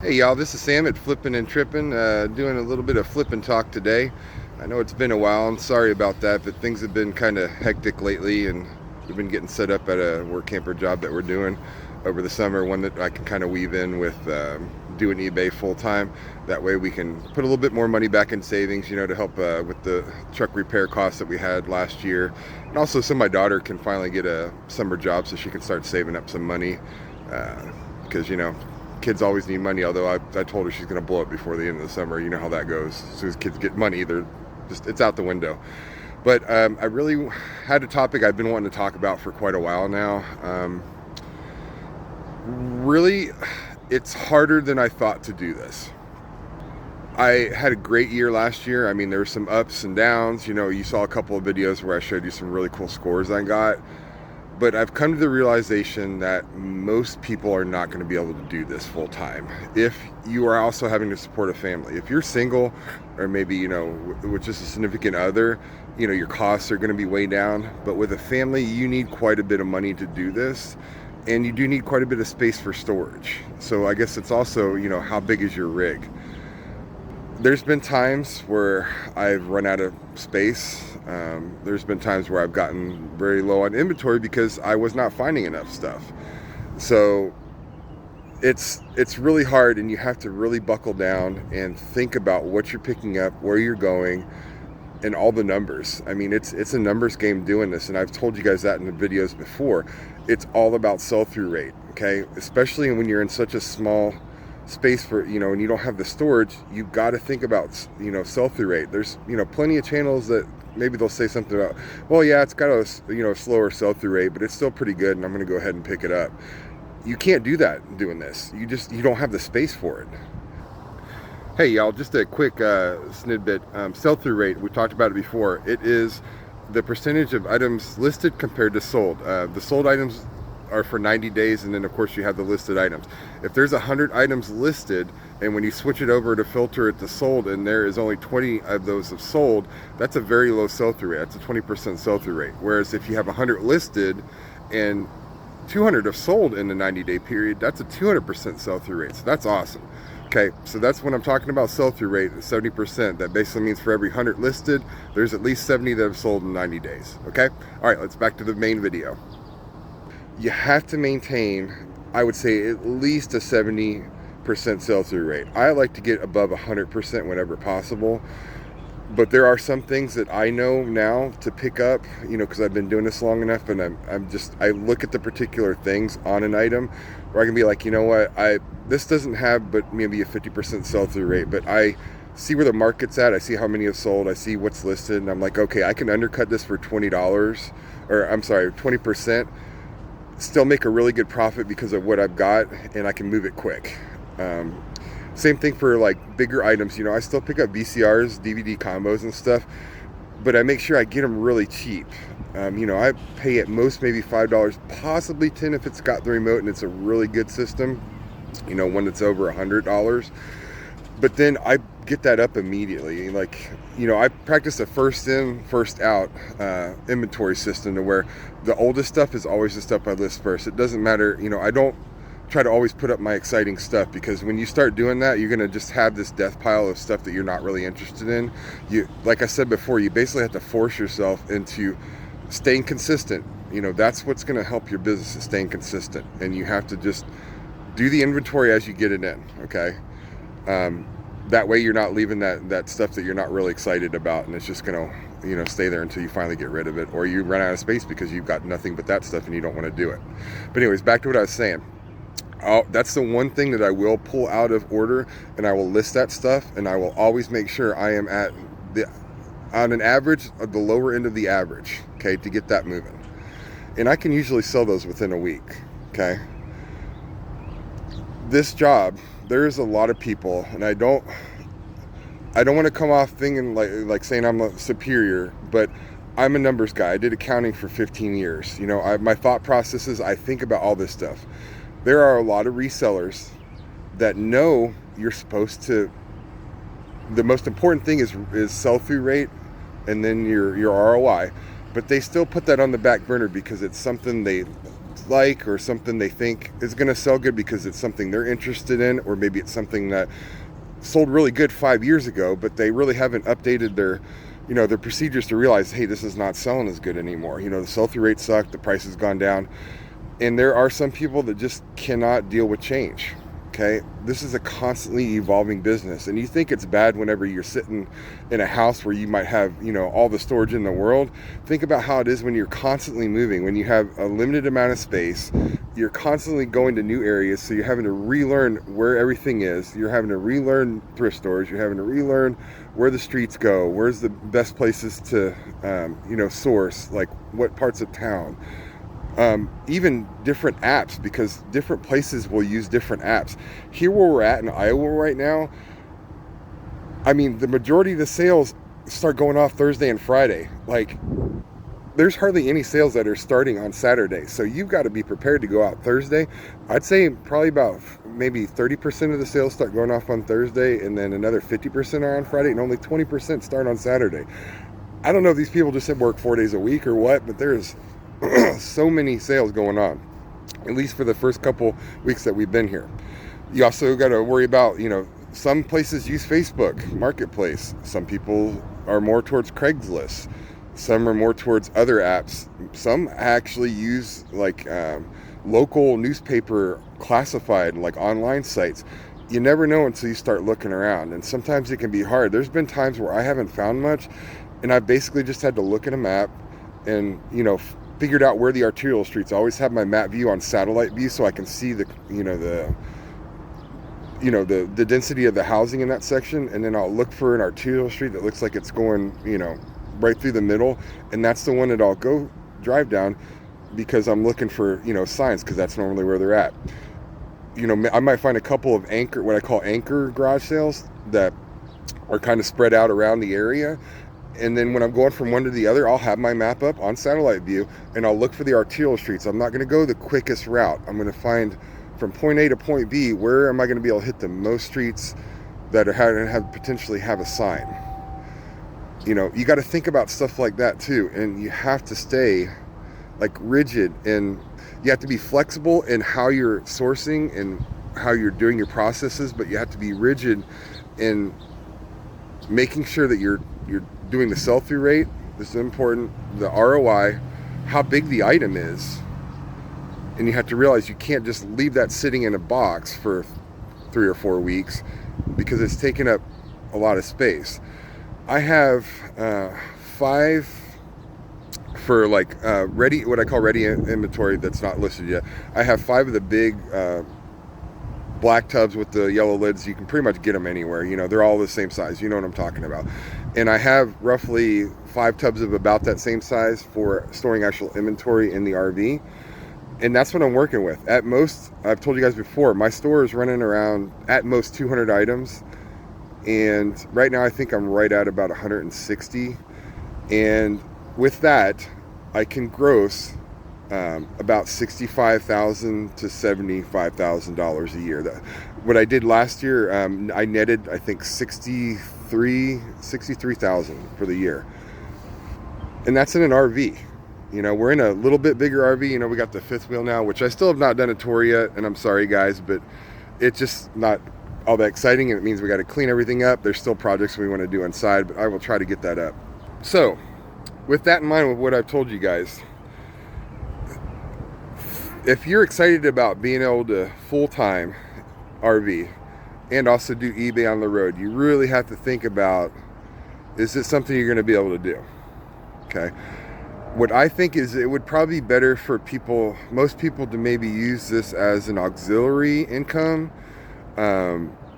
Hey y'all, this is Sam at Flippin' and Trippin', doing a little bit of flippin' talk today. I know it's been a while, I'm sorry about that, but things have been kind of hectic lately, and we've been getting set up at a work camper job that we're doing over the summer, one that I can kind of weave in with doing eBay full time. That way we can put a little bit more money back in savings, to help with the truck repair costs that we had last year. And also so my daughter can finally get a summer job so she can start saving up some money, because, kids always need money, although I told her she's going to blow it before the end of the summer. You know how that goes. As soon as kids get money, it's out the window. But I really had a topic I've been wanting to talk about for quite a while now. Really, it's harder than I thought to do this. I had a great year last year. I mean, there were some ups and downs. You saw a couple of videos where I showed you some really cool scores I got. But I've come to the realization that most people are not going to be able to do this full time. If you are also having to support a family, if you're single, or maybe, with just a significant other, your costs are going to be way down. But with a family, you need quite a bit of money to do this. And you do need quite a bit of space for storage. So I guess it's also, how big is your rig? There's been times where I've run out of space. There's been times where I've gotten very low on inventory because I was not finding enough stuff. So it's really hard, and you have to really buckle down and think about what you're picking up, where you're going, and all the numbers. I mean, it's a numbers game doing this, and I've told you guys that in the videos before. It's all about sell-through rate, okay? Especially when you're in such a small space for, and you don't have the storage. You've got to think about, sell-through rate. There's, plenty of channels that maybe they'll say something about, well, yeah, it's got a, slower sell-through rate, but it's still pretty good, and I'm going to go ahead and pick it up. You can't do that doing this. You don't have the space for it. Hey y'all, just a quick snidbit. Sell-through rate, we talked about it before. It is the percentage of items listed compared to sold. The sold items are for 90 days, and then of course you have the listed items. If there's 100 items listed, and when you switch it over to filter it to sold, and there is only 20 of those have sold, that's a very low sell-through rate. That's a 20% sell-through rate. Whereas if you have 100 listed and 200 have sold in the 90-day period, that's a 200% sell-through rate. So that's awesome. Okay, so that's when I'm talking about sell-through rate, 70%. That basically means for every 100 listed, there's at least 70 that have sold in 90 days. Okay? All right, let's back to the main video. You have to maintain, I would say, at least a 70% sell-through rate. I like to get above 100% whenever possible. But there are some things that I know now to pick up, because I've been doing this long enough, and I look at the particular things on an item where I can be like, you know what, this doesn't have but maybe a 50% sell-through rate, but I see where the market's at, I see how many have sold, I see what's listed, and I'm like, okay, I can undercut this for $20, or I'm sorry, 20%, still make a really good profit because of what I've got, and I can move it quick. Same thing for like bigger items. I still pick up VCRs, DVD combos and stuff, but I make sure I get them really cheap. I pay at most maybe $5, possibly $10 if it's got the remote and it's a really good system, one that's over $100. But then I get that up immediately. I practice a first in, first out inventory system to where the oldest stuff is always the stuff I list first. It doesn't matter, I don't try to always put up my exciting stuff, because when you start doing that, you're going to just have this death pile of stuff that you're not really interested in. Like I said before, you basically have to force yourself into staying consistent. That's what's going to help your business, is staying consistent. And you have to just do the inventory as you get it in, okay? That way you're not leaving that stuff that you're not really excited about, and it's just going to stay there until you finally get rid of it, or you run out of space because you've got nothing but that stuff and you don't want to do it. But anyways, back to what I was saying. That's the one thing that I will pull out of order, and I will list that stuff, and I will always make sure I am on an average of the lower end of the average, okay, to get that moving. And I can usually sell those within a week, okay? This job, there's a lot of people, and I don't want to come off thinking like saying I'm a superior, but I'm a numbers guy. I did accounting for 15 years. My thought processes, I think about all this stuff. There are a lot of resellers that know you're supposed to, the most important thing is sell-through rate and then your ROI, but they still put that on the back burner because it's something they like, or something they think is going to sell good because it's something they're interested in, or maybe it's something that sold really good 5 years ago, but they really haven't updated their, their procedures to realize, hey, this is not selling as good anymore. The sell-through rate sucked, the price has gone down, and there are some people that just cannot deal with change. Okay, this is a constantly evolving business, and you think it's bad whenever you're sitting in a house where you might have, all the storage in the world. Think about how it is when you're constantly moving, when you have a limited amount of space, you're constantly going to new areas, so you're having to relearn where everything is, you're having to relearn thrift stores, you're having to relearn where the streets go, where's the best places to, source, like what parts of town. Even different apps, because different places will use different apps. Here where we're at in Iowa right now, I mean, the majority of the sales start going off Thursday and Friday. Like, there's hardly any sales that are starting on Saturday. So you've got to be prepared to go out Thursday. I'd say probably about maybe 30% of the sales start going off on Thursday, and then another 50% are on Friday, and only 20% start on Saturday. I don't know if these people just work 4 days a week or what, but there's so many sales going on, at least for the first couple weeks that we've been here. You also got to worry about, some places use Facebook Marketplace. Some people are more towards Craigslist. Some are more towards other apps. Some actually use local newspaper classified, like online sites. You never know until you start looking around, and sometimes it can be hard. There's been times where I haven't found much, and I basically just had to look at a map and, figured out where the arterial streets. I always have my map view on satellite view so I can see the density of the housing in that section, and then I'll look for an arterial street that looks like it's going, right through the middle, and that's the one that I'll go drive down, because I'm looking for, signs, because that's normally where they're at. I might find a couple of what I call anchor garage sales that are kind of spread out around the area. And then when I'm going from one to the other, I'll have my map up on satellite view, and I'll look for the arterial streets. I'm not going to go the quickest route. I'm going to find from point A to point B, where am I going to be able to hit the most streets that have potentially have a sign. You got to think about stuff like that too, and you have to stay rigid, and you have to be flexible in how you're sourcing and how you're doing your processes, but you have to be rigid in making sure that you're doing the sell-through rate. This is important. The ROI, how big the item is, and you have to realize you can't just leave that sitting in a box for 3 or 4 weeks, because it's taking up a lot of space. I have 5 for ready, what I call ready inventory that's not listed yet. I have 5 of the big black tubs with the yellow lids. You can pretty much get them anywhere. They're all the same size. You know what I'm talking about. And I have roughly 5 tubs of about that same size for storing actual inventory in the RV. And that's what I'm working with. At most, I've told you guys before, my store is running around at most 200 items. And right now I think I'm right at about 160. And with that, I can gross about $65,000 to $75,000 a year. What I did last year, I netted, I think, $63,000 for the year, and that's in an RV. We're in a little bit bigger RV. We got the 5th wheel now, which I still have not done a tour yet, and I'm sorry guys, but it's just not all that exciting, and it means we got to clean everything up. There's still projects we want to do inside, but I will try to get that up. So with that in mind, with what I've told you guys, if you're excited about being able to full-time RV and also do eBay on the road, you really have to think about, is this something you're going to be able to do? Okay. What I think is, it would probably be better for most people to maybe use this as an auxiliary income.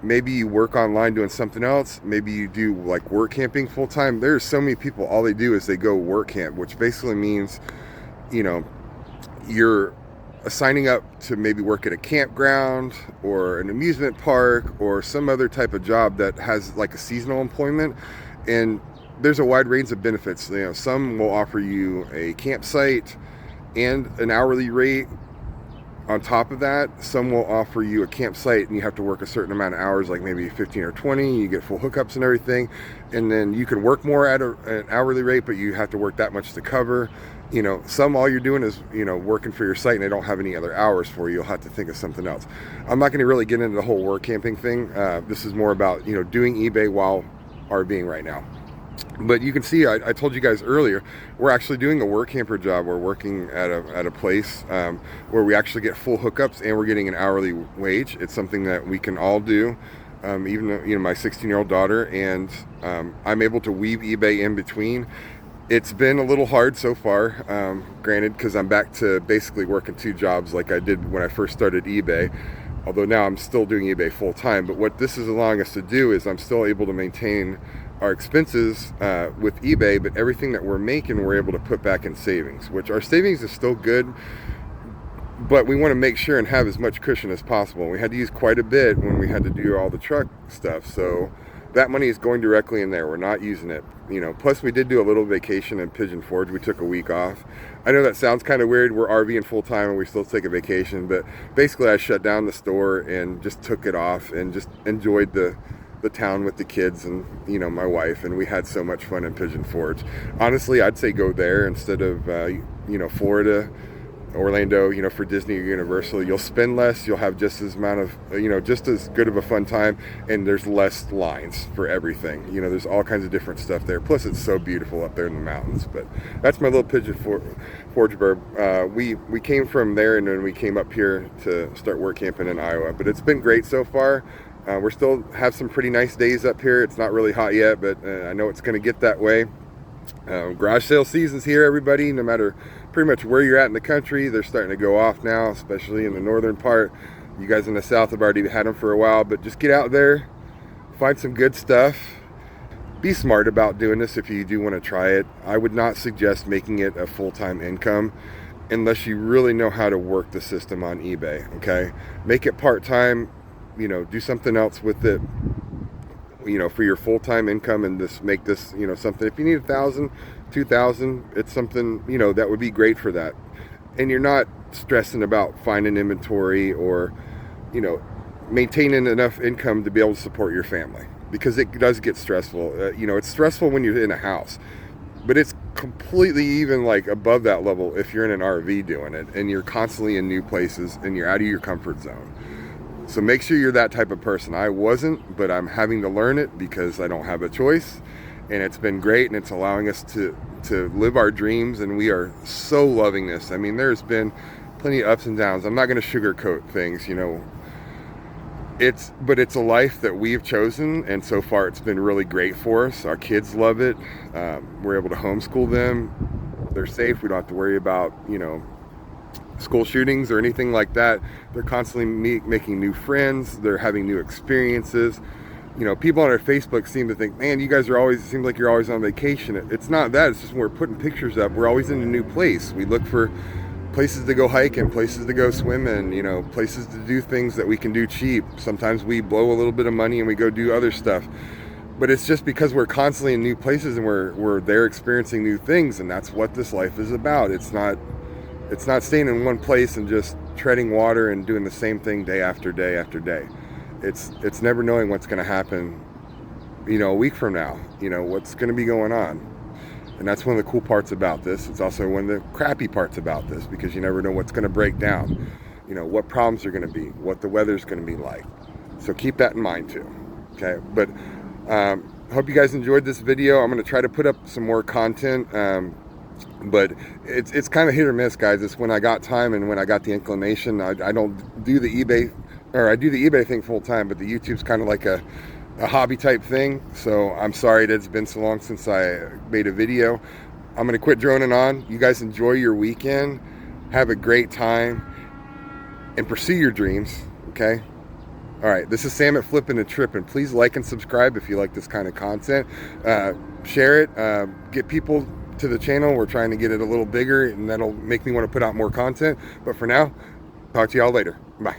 Maybe you work online doing something else. Maybe you do work camping full-time. There's so many people, all they do is they go work camp, which basically means, you're signing up to maybe work at a campground or an amusement park or some other type of job that has a seasonal employment. And there's a wide range of benefits. Some will offer you a campsite and an hourly rate On top of that, some will offer you a campsite and you have to work a certain amount of hours, like maybe 15 or 20. You get full hookups and everything. And then you can work more at an hourly rate, but you have to work that much to cover. Some all you're doing is, working for your site and they don't have any other hours for you. You'll have to think of something else. I'm not going to really get into the whole work camping thing. This is more about, doing eBay while RVing right now. But you can see, I told you guys earlier, we're actually doing a work camper job. We're working at a place where we actually get full hookups and we're getting an hourly wage. It's something that we can all do, even my 16-year-old daughter, and I'm able to weave eBay in between. It's been a little hard so far, granted, because I'm back to basically working 2 jobs like I did when I first started eBay. Although now I'm still doing eBay full time. But what this is allowing us to do is I'm still able to maintain our expenses with eBay, but everything that we're making, we're able to put back in savings, which our savings is still good, but we want to make sure and have as much cushion as possible. We had to use quite a bit when we had to do all the truck stuff, so that money is going directly in there. We're not using it. Plus we did do a little vacation in Pigeon Forge. We took a week off. I know that sounds kind of weird. We're RVing full time and we still take a vacation, but basically I shut down the store and just took it off and just enjoyed the town with the kids and my wife, and we had so much fun in Pigeon Forge. Honestly, I'd say go there instead of Florida, Orlando, for Disney or Universal. You'll spend less, you'll have just as amount of just as good of a fun time, and there's less lines for everything. There's all kinds of different stuff there. Plus it's so beautiful up there in the mountains. But that's my little Pigeon Forge burb. We came from there and then we came up here to start work camping in Iowa, but it's been great so far. We're still have some pretty nice days up here. It's not really hot yet, but I know it's going to get that way. Garage sale season's here, everybody. No matter pretty much where you're at in the country, they're starting to go off now, especially in the northern part. You guys in the south have already had them for a while, but just get out there, find some good stuff. Be smart about doing this if you do want to try it. I would not suggest making it a full-time income unless you really know how to work the system on eBay, okay? Make it part-time. Do something else with it, for your full-time income, and make this, something. If you need 1,000, 2,000, it's something, that would be great for that. And you're not stressing about finding inventory or, maintaining enough income to be able to support your family, because it does get stressful. It's stressful when you're in a house, but it's completely even like above that level if you're in an RV doing it and you're constantly in new places and you're out of your comfort zone. So make sure you're that type of person. I wasn't, but I'm having to learn it because I don't have a choice. And it's been great, and it's allowing us to live our dreams, and we are so loving this. I mean, there's been plenty of ups and downs. I'm not going to sugarcoat things, but it's a life that we've chosen, and so far it's been really great for us. Our kids love it. We're able to homeschool them. They're safe. We don't have to worry about, school shootings or anything like that. They're constantly making new friends. They're having new experiences. People on our Facebook seem to think, man, you guys it seems like you're always on vacation. It's not that. It's just when we're putting pictures up, we're always in a new place. We look for places to go hike and places to go swim in, places to do things that we can do cheap. Sometimes we blow a little bit of money and we go do other stuff. But it's just because we're constantly in new places and we're there experiencing new things, and that's what this life is about. It's not staying in one place and just treading water and doing the same thing day after day after day. It's never knowing what's going to happen, a week from now, what's going to be going on. And that's one of the cool parts about this. It's also one of the crappy parts about this, because you never know what's going to break down, what problems are going to be, what the weather's going to be like. So keep that in mind too. Okay. But hope you guys enjoyed this video. I'm going to try to put up some more content. But it's kind of hit or miss, guys. It's when I got time and when I got the inclination. I don't do the eBay, or I do the eBay thing full time, but the YouTube's kind of like a hobby type thing. So I'm sorry that it's been so long since I made a video. I'm going to quit droning on. You guys enjoy your weekend. Have a great time and pursue your dreams, okay? All right, this is Sam at Flippin' and Trippin'. Please like and subscribe if you like this kind of content. Share it. Get people to the channel. We're trying to get it a little bigger, and that'll make me want to put out more content. But for now, talk to y'all later. Bye.